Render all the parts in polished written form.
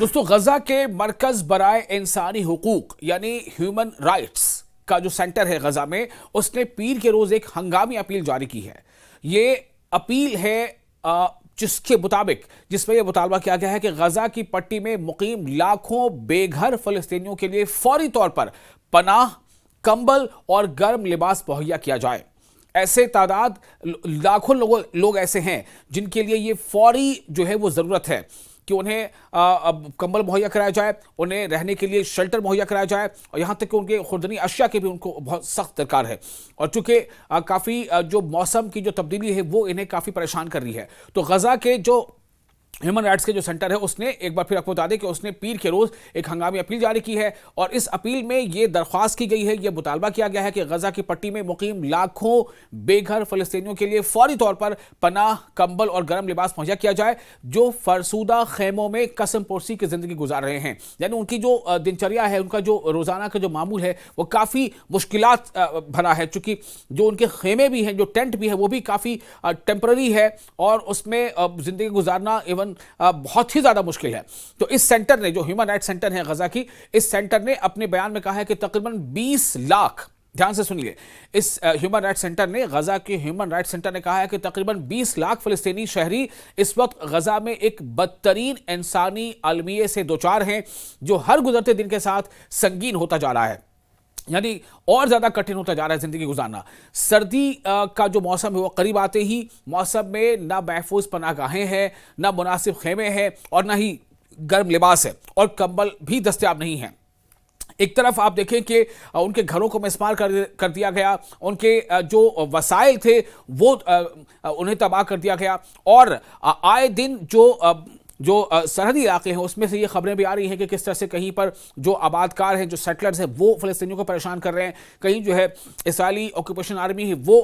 दोस्तों, गजा के मरकज बराए इंसानी हुकूक यानी ह्यूमन राइट्स का जो सेंटर है गजा में, उसने पीर के रोज एक हंगामी अपील जारी की है। ये अपील है जिसके मुताबिक जिसमें यह मुतालबा किया गया है कि गजा की पट्टी में मुकीम लाखों बेघर फलस्तीनियों के लिए फौरी तौर पर पनाह, कंबल और गर्म लिबास मुहैया किया जाए। ऐसे तादाद लाखों लोग ऐसे हैं जिनके लिए ये फौरी जो है वो जरूरत है कि उन्हें कंबल मुहैया कराया जाए, उन्हें रहने के लिए शेल्टर मुहैया कराया जाए, और यहाँ तक कि उनके खुर्दनी अशिया के भी उनको बहुत सख्त दरकार है। और चूंकि काफ़ी जो मौसम की जो तब्दीली है वो इन्हें काफ़ी परेशान कर रही है, तो गजा के जो ह्यूमन राइट्स के जो सेंटर है उसने एक बार फिर आपको बता दें कि उसने पीर के रोज एक हंगामी अपील जारी की है। और इस अपील में यह दरख्वास्त की गई है, यह मुतालबा किया गया है कि गजा की पट्टी में मुकीम लाखों बेघर फलस्तीनियों के लिए फौरी तौर पर पनाह, कंबल और गर्म लिबास मुहैया किया जाए, जो फरसूदा खेमों में कसम पोरसी की जिंदगी गुजार रहे हैं। यानी उनकी जो दिनचर्या है, उनका जो रोजाना का जो मामूल है वो काफ़ी मुश्किलात भरा है, चूंकि जो उनके खेमे भी हैं, जो टेंट भी है, वो भी काफ़ी टेम्पररी है और उसमें जिंदगी गुजारना इवन बहुत ही ज्यादा मुश्किल है। तो इस सेंटर ने, जो ह्यूमन राइट्स सेंटर है गजा की, इस सेंटर ने अपने बयान में कहा है कि तकरीबन 20 लाख, ध्यान से सुनिए, इस ह्यूमन राइट्स सेंटर ने, गजा के ह्यूमन राइट्स सेंटर ने कहा है कि तकरीबन 20 लाख फलस्तीनी शहरी इस वक्त गजा में एक बदतरीन इंसानी अलमिये से दोचार हैं, जो हर गुजरते दिन के साथ संगीन होता जा रहा है। यानी और ज्यादा कठिन होता जा रहा है जिंदगी गुजारना। सर्दी का जो मौसम है वो करीब आते ही मौसम में ना महफूज पनाहगाहें हैं, ना मुनासिब खेमे हैं, और ना ही गर्म लिबास है, और कंबल भी दस्तयाब नहीं है। एक तरफ आप देखें कि उनके घरों को मिसमार कर दिया गया, उनके जो वसाइल थे वो उन्हें तबाह कर दिया गया, और आए दिन जो सरहदी इलाके हैं उसमें से ये खबरें भी आ रही हैं कि किस तरह से कहीं पर जो आबादकार हैं, जो सेटलर्स हैं, वो फ़लस्तीनियों को परेशान कर रहे हैं। कहीं जो है इस्राइली ऑक्यूपेशन आर्मी है वो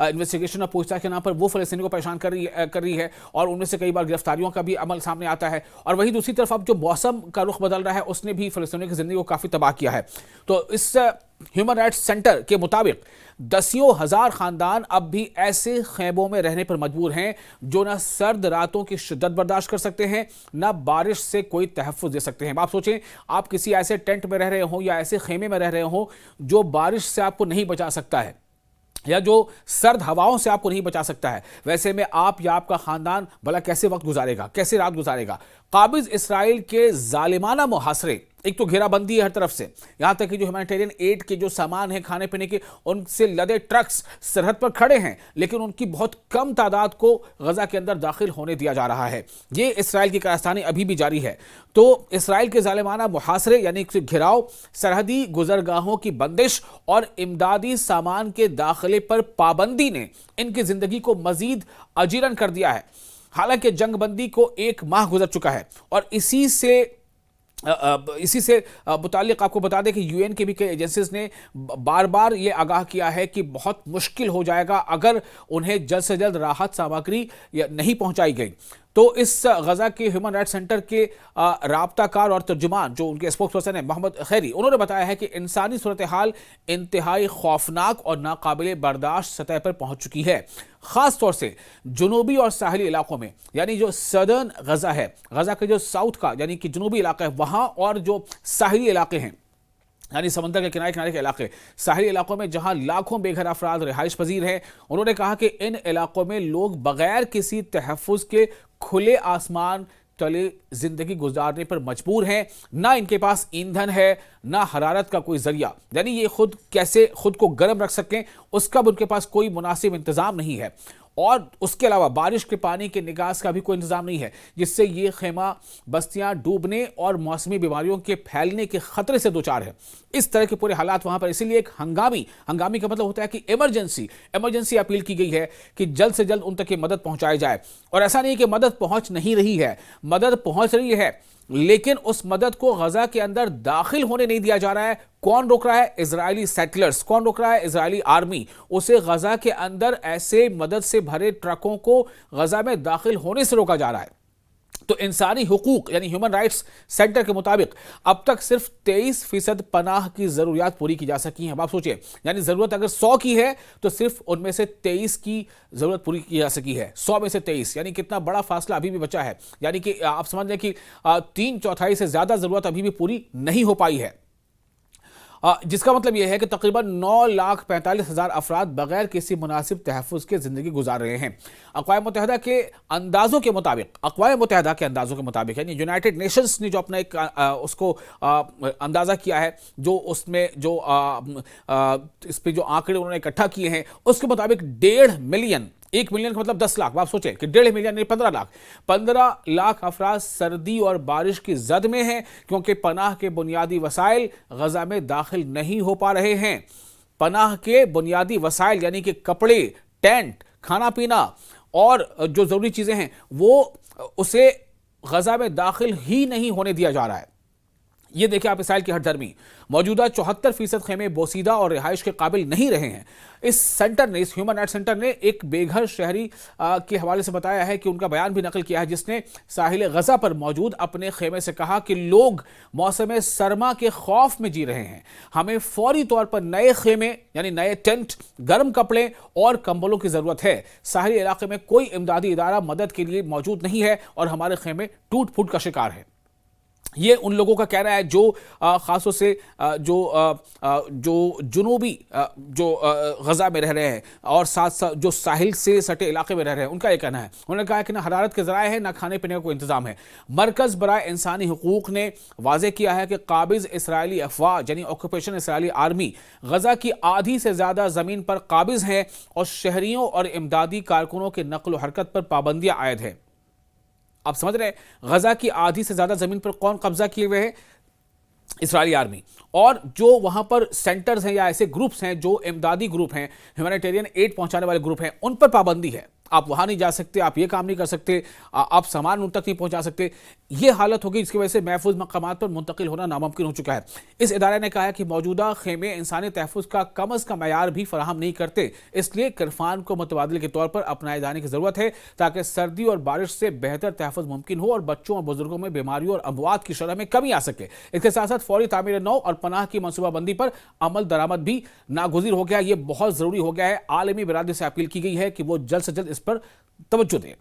इन्वेस्टिगेशन और पूछताछ के नाम पर वो फ़लस्तीनियों को परेशान कर रही है, और उनमें से कई बार गिरफ्तारियों का भी अमल सामने आता है। और वहीं दूसरी तरफ अब जो मौसम का रुख बदल रहा है उसने भी फ़लस्तीनियों की ज़िंदगी को काफ़ी तबाह किया है। तो इस ह्यूमन राइट्स सेंटर के मुताबिक दसियों हजार खानदान अब भी ऐसे खैमों में रहने पर मजबूर हैं जो ना सर्द रातों की शिद्दत बर्दाश्त कर सकते हैं, ना बारिश से कोई तहफ़्फ़ुज़ दे सकते हैं। आप सोचें, आप किसी ऐसे टेंट में रह रहे हो या ऐसे खेमे में रह रहे हो जो बारिश से आपको नहीं बचा सकता है, या जो सर्द हवाओं से आपको नहीं बचा सकता है। वैसे में आप या आपका खानदान भला कैसे वक्त गुजारेगा, कैसे रात गुजारेगा? काबिज इसराइल के जालिमाना मुहासरे, एक तो घेराबंदी है हर तरफ से, यहां तक कि जो ह्यूमैनिटेरियन एड के जो सामान है खाने पीने के, उनसे लदे ट्रक्स सरहद पर खड़े हैं, लेकिन उनकी बहुत कम तादाद को गजा के अंदर दाखिल होने दिया जा रहा है। ये इसराइल की कारस्तानी अभी भी जारी है। तो इसराइल के जालिमाना मुहासरे यानी घिराव, सरहदी गुजरगाहों की बंदिश और इमदादी सामान के दाखिले पर पाबंदी ने इनकी जिंदगी को मजीद अजीरन कर दिया है। हालांकि जंगबंदी को 1 माह गुजर चुका है, और इसी से मुताल्लिक आपको बता दें कि यूएन के भी कई एजेंसीज ने बार बार ये आगाह किया है कि बहुत मुश्किल हो जाएगा अगर उन्हें जल्द से जल्द राहत सामग्री नहीं पहुंचाई गई। तो इस गजा के ह्यूमन राइट्स सेंटर के राब्ताकार और तर्जुमान, जो उनके स्पोक्स पर्सन है मोहम्मद खैरी, उन्होंने बताया है कि इंसानी सूरत हाल इंतहाई खौफनाक और नाकाबिले बर्दाश्त सतह पर पहुंच चुकी है, खास तौर से जुनूबी और साहिली इलाकों में। यानी जो सदर्न गजा है, गजा के जो साउथ का यानी कि जनूबी इलाका है वहां, और जो साहिली इलाके हैं यानी समंदर के किनारे किनारे के इलाके, साहिली इलाकों में जहां लाखों बेघर अफराद रिहाइश पजीर हैं, उन्होंने कहा कि इन इलाकों में लोग बगैर किसी तहफ़्फ़ुज़ के खुले आसमान तले जिंदगी गुजारने पर मजबूर हैं। ना इनके पास ईंधन है, ना हरारत का कोई जरिया, यानी ये खुद कैसे खुद को गर्म रख सकें उसका भी उनके पास कोई मुनासिब इंतजाम नहीं है। और उसके अलावा बारिश के पानी के निकास का भी कोई इंतजाम नहीं है, जिससे ये खेमा बस्तियां डूबने और मौसमी बीमारियों के फैलने के खतरे से दो चार है। इस तरह के पूरे हालात वहां पर, इसीलिए एक हंगामी का मतलब होता है कि इमरजेंसी अपील की गई है कि जल्द से जल्द उन तक की मदद पहुंचाई जाए। और ऐसा नहीं कि मदद पहुंच नहीं रही है, मदद पहुंच रही है, लेकिन उस मदद को गजा के अंदर दाखिल होने नहीं दिया जा रहा है। कौन रोक रहा है? Israeli settlers. कौन रोक रहा है? Israeli army. उसे गजा के अंदर ऐसे मदद से भरे ट्रकों को गजा में दाखिल होने से रोका जा रहा है। तो इंसानी हुकूक यानी ह्यूमन राइट्स सेंटर के मुताबिक अब तक सिर्फ 23% पनाह की जरूरियात पूरी की जा सकी हैं। अब आप सोचिए, यानी जरूरत अगर 100 की है तो सिर्फ उनमें से 23 की जरूरत पूरी की जा सकी है। 100 में से 23, यानी कितना बड़ा फासला अभी भी बचा है। यानी कि आप समझ लें कि 3/4 से ज्यादा जरूरत अभी भी पूरी नहीं हो पाई है। जिसका मतलब यह है कि तकरीबन 9,45,000 अफराद बगैर किसी मुनासिब तहफ़्फ़ुज़ के ज़िंदगी गुजार रहे हैं। अक़वाम मुत्तहिदा के अंदाज़ों के मुताबिक, अक़वाम मुत्तहिदा के अंदाज़ों के मुताबिक, यानी यूनाइटेड नेशंस ने जो अपना एक उसको अंदाज़ा किया है, जो उसमें जो इस पे जो आंकड़े उन्होंने इकट्ठा किए हैं, उसके मुताबिक 1.5 मिलियन, 1 मिलियन का मतलब 10 लाख, आप सोचें कि 1.5 मिलियन नहीं 15 लाख अफराद सर्दी और बारिश की जद में हैं, क्योंकि पनाह के बुनियादी वसाइल गजा में दाखिल नहीं हो पा रहे हैं। पनाह के बुनियादी वसाइल यानी कि कपड़े, टेंट, खाना पीना और जो जरूरी चीजें हैं वो उसे गजा में दाखिल ही नहीं होने दिया जा रहा है। ये देखिए आप इसराइल की हठधर्मी, मौजूदा 74% खेमे बोसीदा और रिहाइश के काबिल नहीं रहे हैं। इस सेंटर ने, इस ह्यूमन राइट्स सेंटर ने एक बेघर शहरी के हवाले से बताया है कि उनका बयान भी नकल किया है, जिसने साहिल गजा पर मौजूद अपने खेमे से कहा कि लोग मौसम सरमा के खौफ में जी रहे हैं। हमें फौरी तौर पर नए खेमे यानी नए टेंट, गर्म कपड़े और कंबलों की जरूरत है। साहिली इलाके में कोई इमदादी इदारा मदद के लिए मौजूद नहीं है और हमारे खेमे टूट फूट का शिकार है। ये उन लोगों का कहना है जो खासतौर से जो जुनूबी जो गजा में रह रहे हैं और साथ साथ जो साहिल से सटे इलाके में रह रहे हैं, उनका ये कहना है। उन्होंने कहा कि ना हरारत के ज़राए हैं, ना खाने पीने का कोई इंतजाम है। मरकज़ बराए इंसानी हुकूक ने वाज़ेह किया है कि काबिज़ इसराइली अफवाज यानी ऑक्यूपेशन इसराइली आर्मी गजा की आधी से ज़्यादा ज़मीन पर काबिज़ हैं और शहरियों और इमदादी कारकुनों के नक्ल हरकत पर पाबंदियाँ आयद हैं। आप समझ रहे हैं, गजा की आधी से ज्यादा जमीन पर कौन कब्जा किए हुए है? इस्राएली आर्मी। और जो वहां पर सेंटर्स हैं या ऐसे ग्रुप्स हैं जो इमदादी ग्रुप हैं, ह्यूमैनिटेरियन एड पहुंचाने वाले ग्रुप हैं, उन पर पाबंदी है। आप वहां नहीं जा सकते, आप ये काम नहीं कर सकते, आप सामान उन तक नहीं पहुंचा सकते। ये हालत होगी जिसकी वजह से महफूज मकामात पर मुंतकिल होना नामुमकिन हो चुका है। इस इदारे ने कहा है कि मौजूदा खेमे इंसानी तहफ़्फ़ुज़ का कम अज़ कम मयार भी फराहम नहीं करते, इसलिए किरफान को मुतबादिल के तौर पर अपनाए जाने की ज़रूरत है ताकि सर्दी और बारिश से बेहतर तहफ़्फ़ुज़ मुमकिन हो और बच्चों और बुजुर्गों में बीमारियों और अमवात की शरह में कमी आ सके। इसके साथ साथ फौरी तामीर नौ और पनाह की मनसूबाबंदी पर अमल दरामद भी नागुज़ीर हो गया। ये बहुत ज़रूरी हो गया है। आलमी बिरादरी से अपील की गई है कि वो जल्द से जल्द इस पर तवज्जो दें।